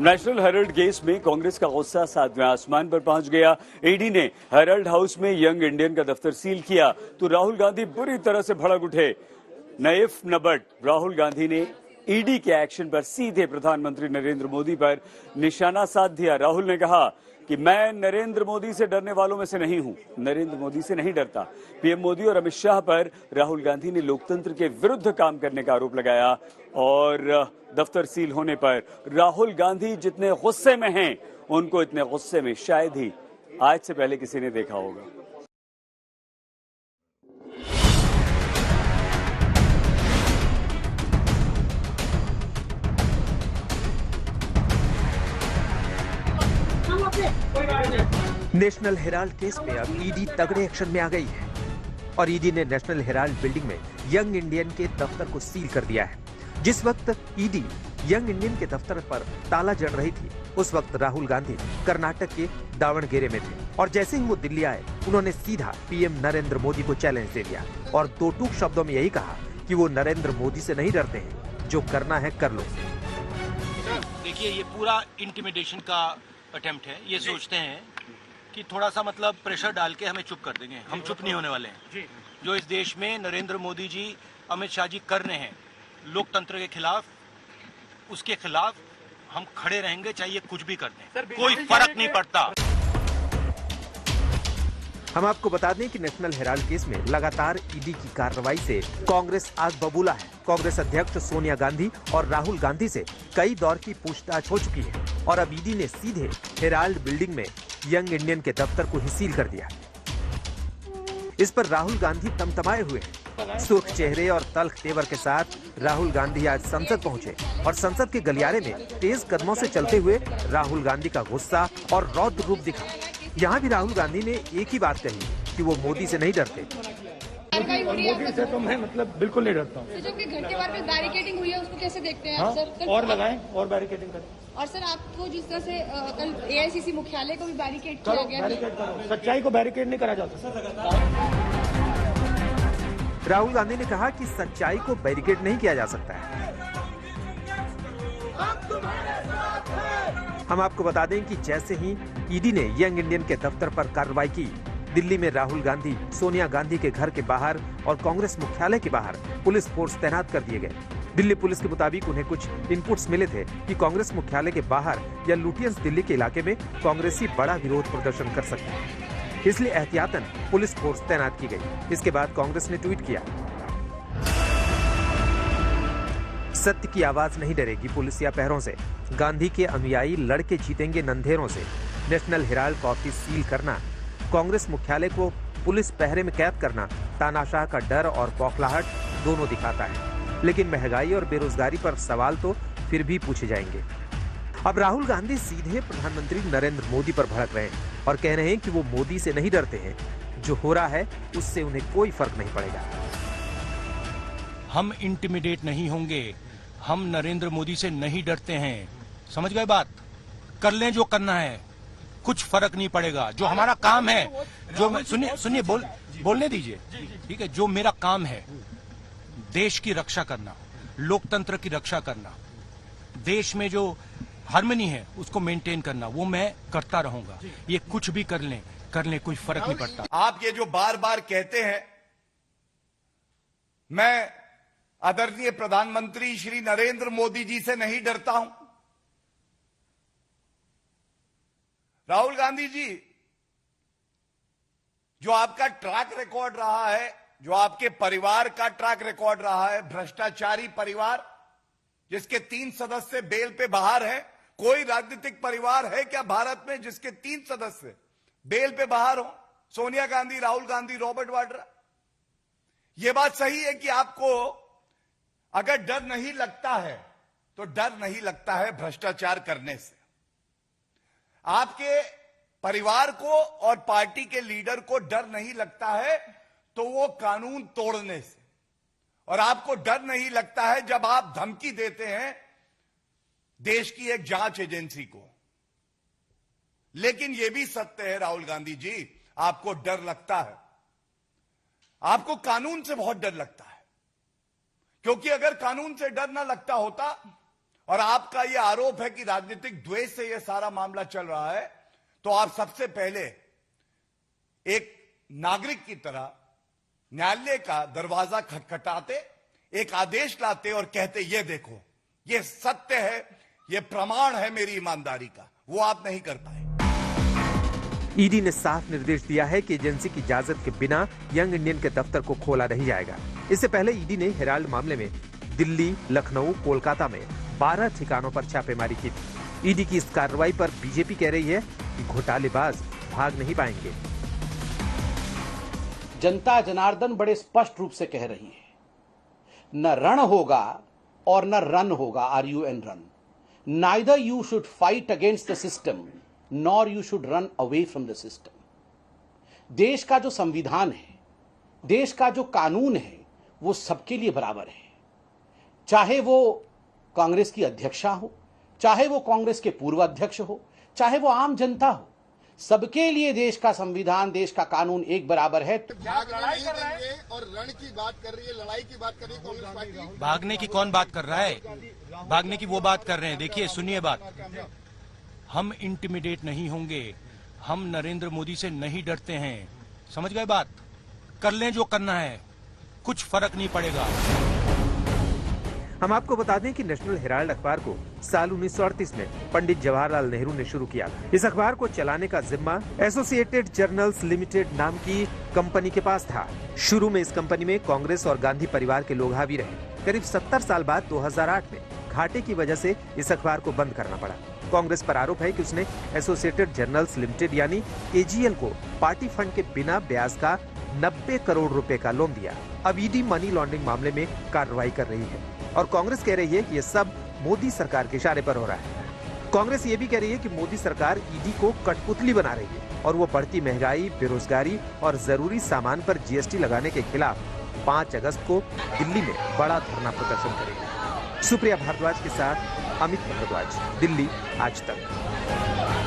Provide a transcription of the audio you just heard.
National Herald case में कांग्रेस का गुस्सा सातवें आसमान पर पहुंच गया। ईडी ने हेराल्ड हाउस में यंग इंडियन का दफ्तर सील किया तो राहुल गांधी बुरी तरह से भड़क उठे। नईफ नबट राहुल गांधी ने ईडी के एक्शन पर सीधे प्रधानमंत्री नरेंद्र मोदी पर निशाना साध दिया। राहुल ने कहा कि मैं नरेंद्र मोदी से डरने वालों में से नहीं हूं, नरेंद्र मोदी से नहीं डरता। पीएम मोदी और अमित शाह पर राहुल गांधी ने लोकतंत्र के विरुद्ध काम करने का आरोप लगाया और दफ्तर सील होने पर राहुल गांधी जितने गुस्से में हैं, उनको इतने गुस्से में शायद ही आज से पहले किसी ने देखा होगा। नेशनल हेराल्ड केस में अब ईडी तगड़े एक्शन में आ गई है और ईडी ने नेशनल हेराल्ड बिल्डिंग में यंग इंडियन के दफ्तर को सील कर दिया है। जिस वक्त ईडी यंग इंडियन के दफ्तर पर ताला जड़ रही थी, उस वक्त राहुल गांधी कर्नाटक के दावणगेरे में थे और जैसे ही वो दिल्ली आए, उन्होंने सीधा पीएम नरेंद्र मोदी को चैलेंज दे दिया और दो टूक शब्दों में यही कहा कि वो नरेंद्र मोदी से नहीं डरते हैं, जो करना है कर लो। देखिए, ये पूरा इंटिमिडेशन का अटेम्प्ट है। ये सोचते हैं कि थोड़ा सा मतलब प्रेशर डाल के हमें चुप कर देंगे। हम चुप नहीं होने वाले हैं। जो इस देश में नरेंद्र मोदी जी, अमित शाह जी कर रहे हैं लोकतंत्र के खिलाफ, उसके खिलाफ हम खड़े रहेंगे, चाहिए कुछ भी कर दें, कोई फर्क नहीं पड़ता। हम आपको बता दें कि नेशनल हेराल्ड केस में लगातार ईडी की कार्रवाई से कांग्रेस आग बबूला है। कांग्रेस अध्यक्ष सोनिया गांधी और राहुल गांधी से कई दौर की पूछताछ हो चुकी है और अब ईडी ने सीधे हेराल्ड बिल्डिंग में यंग इंडियन के दफ्तर को ही सील कर दिया। इस पर राहुल गांधी तमतमाए हुए हैं। सुर्ख चेहरे और तल्ख तेवर के साथ राहुल गांधी आज संसद पहुंचे और संसद के गलियारे में तेज कदमों से चलते हुए राहुल गांधी का गुस्सा और रौद्र रूप दिखा। यहाँ भी राहुल गांधी ने एक ही बात कही कि वो मोदी से नहीं डरते। मोदी से तो मैं मतलब बिल्कुल नहीं डरता हूँ। तो जो कि घर के बाहर पे बैरिकेडिंग हुई है, उसको कैसे देखते हैं हाँ? सर? और लगाएं और बैरिकेडिंग करें। और सर, आपको जिस तरह से कल एआईसीसी मुख्यालय को भी बैरिकेड किया गया है, सच्चाई को बैरिकेड नहीं करा जाता। राहुल गांधी ने कहा कि सच्चाई को बैरिकेड नहीं किया जा सकता है। हम आपको बता दें कि जैसे ही ईडी ने यंग इंडियन के दफ्तर पर कार्रवाई की, दिल्ली में राहुल गांधी, सोनिया गांधी के घर के बाहर और कांग्रेस मुख्यालय के बाहर पुलिस फोर्स तैनात कर दिए गए। दिल्ली पुलिस के मुताबिक उन्हें कुछ इनपुट्स मिले थे कि कांग्रेस मुख्यालय के बाहर या लुटियंस दिल्ली के इलाके में कांग्रेसी बड़ा विरोध प्रदर्शन कर सकते हैं, इसलिए एहतियातन पुलिस फोर्स तैनात की गई। इसके बाद कांग्रेस ने ट्वीट किया, सत्य की आवाज नहीं डरेगी पुलिस या पहरों से। गांधी के अनुयायी लड़के जीतेंगे नंधेरों से। नेशनल हेराल्ड का ऑफिस सील करना, कांग्रेस मुख्यालय को पुलिस पहरे में कैद करना तानाशाह का डर और बौखलाहट दोनों दिखाता है। लेकिन महंगाई और बेरोजगारी पर सवाल तो फिर भी पूछे जाएंगे। अब राहुल गांधी सीधे प्रधानमंत्री नरेंद्र मोदी पर भड़क रहे हैं और कह रहे हैं कि वो मोदी से नहीं डरते हैं, जो हो रहा है उससे उन्हें कोई फर्क नहीं पड़ेगा। हम इंटिमिडेट नहीं होंगे, हम नरेंद्र मोदी से नहीं डरते हैं। समझ गए बात? कर लें जो करना है, कुछ फर्क नहीं पड़ेगा। जो हमारा काम है, जो सुनिए बोलने दीजिए, ठीक है? जो मेरा काम है, देश की रक्षा करना, लोकतंत्र की रक्षा करना, देश में जो हार्मनी है उसको मेंटेन करना, वो मैं करता रहूंगा। ये कुछ भी कर लें, कोई फर्क नहीं पड़ता। आप ये जो बार बार कहते हैं, मैं आदरणीय प्रधानमंत्री श्री नरेंद्र मोदी जी से नहीं डरता हूं। राहुल गांधी जी, जो आपका ट्रैक रिकॉर्ड रहा है, जो आपके परिवार का ट्रैक रिकॉर्ड रहा है, भ्रष्टाचारी परिवार जिसके 3 सदस्य बेल पे बाहर हैं। कोई राजनीतिक परिवार है क्या भारत में जिसके 3 सदस्य बेल पे बाहर हो? सोनिया गांधी, राहुल गांधी, रॉबर्ट वाड्रा। यह बात सही है कि आपको अगर डर नहीं लगता है तो डर नहीं लगता है भ्रष्टाचार करने से। आपके परिवार को और पार्टी के लीडर को डर नहीं लगता है तो वो कानून तोड़ने से, और आपको डर नहीं लगता है जब आप धमकी देते हैं देश की एक जांच एजेंसी को। लेकिन यह भी सत्य है राहुल गांधी जी, आपको डर लगता है, आपको कानून से बहुत डर लगता है। क्योंकि अगर कानून से डर ना लगता होता और आपका यह आरोप है कि राजनीतिक द्वेष से यह सारा मामला चल रहा है, तो आप सबसे पहले एक नागरिक की तरह न्यायालय का दरवाजा खटखटाते, एक आदेश लाते और कहते ये देखो, ये सत्य है, ये प्रमाण है मेरी ईमानदारी का। वो आप नहीं कर पाए। ईडी ने साफ निर्देश दिया है कि एजेंसी की इजाजत के बिना यंग इंडियन के दफ्तर को खोला नहीं जाएगा। इससे पहले ईडी ने हेराल्ड मामले में दिल्ली, लखनऊ, कोलकाता में 12 ठिकानों पर छापेमारी की थी। ईडी की इस कार्रवाई पर बीजेपी कह रही है कि घोटालेबाज भाग नहीं पाएंगे। जनता जनार्दन बड़े स्पष्ट रूप से कह रही है, न रण होगा और न रन होगा, RUN run. Neither you should fight against the system, nor you should run away from the system. देश का जो संविधान है, देश का जो कानून है, वो सबके लिए बराबर है। चाहे वो कांग्रेस की अध्यक्षा हो, चाहे वो कांग्रेस के पूर्व अध्यक्ष हो, चाहे वो आम जनता हो, सबके लिए देश का संविधान, देश का कानून एक बराबर है। लड़ाई कर रहे हैं और रण की बात कर रही है, लड़ाई की बात कर रही है कांग्रेस पार्टी। भागने की कौन बात कर रहा है? भागने की वो बात कर रहे हैं। देखिए, सुनिए बात, हम इंटिमिडेट नहीं होंगे, हम नरेंद्र मोदी से नहीं डरते हैं। समझ गए बात? कर लें जो करना है, कुछ फर्क नहीं पड़ेगा। हम आपको बता दें कि नेशनल हेराल्ड अखबार को साल 1938 में पंडित जवाहरलाल नेहरू ने शुरू किया। इस अखबार को चलाने का जिम्मा एसोसिएटेड जर्नल्स लिमिटेड नाम की कंपनी के पास था। शुरू में इस कंपनी में कांग्रेस और गांधी परिवार के लोग हावी रहे। करीब 70 साल बाद 2008 में घाटे की वजह से इस अखबार को बंद करना पड़ा। कांग्रेस पर आरोप है कि उसने एसोसिएटेड जर्नल्स लिमिटेड यानी AGL को पार्टी फंड के बिना ब्याज का 90 करोड़ रुपए का लोन दिया। अब ईडी मनी लॉन्ड्रिंग मामले में कार्रवाई कर रही है और कांग्रेस कह रही है कि ये सब मोदी सरकार के इशारे पर हो रहा है। कांग्रेस ये भी कह रही है कि मोदी सरकार ईडी को कठपुतली बना रही है और वो बढ़ती महंगाई, बेरोजगारी और जरूरी सामान पर GST लगाने के खिलाफ 5 अगस्त को दिल्ली में बड़ा धरना प्रदर्शन करेगी। सुप्रिया भारद्वाज के साथ अमित भारद्वाज, दिल्ली आज तक।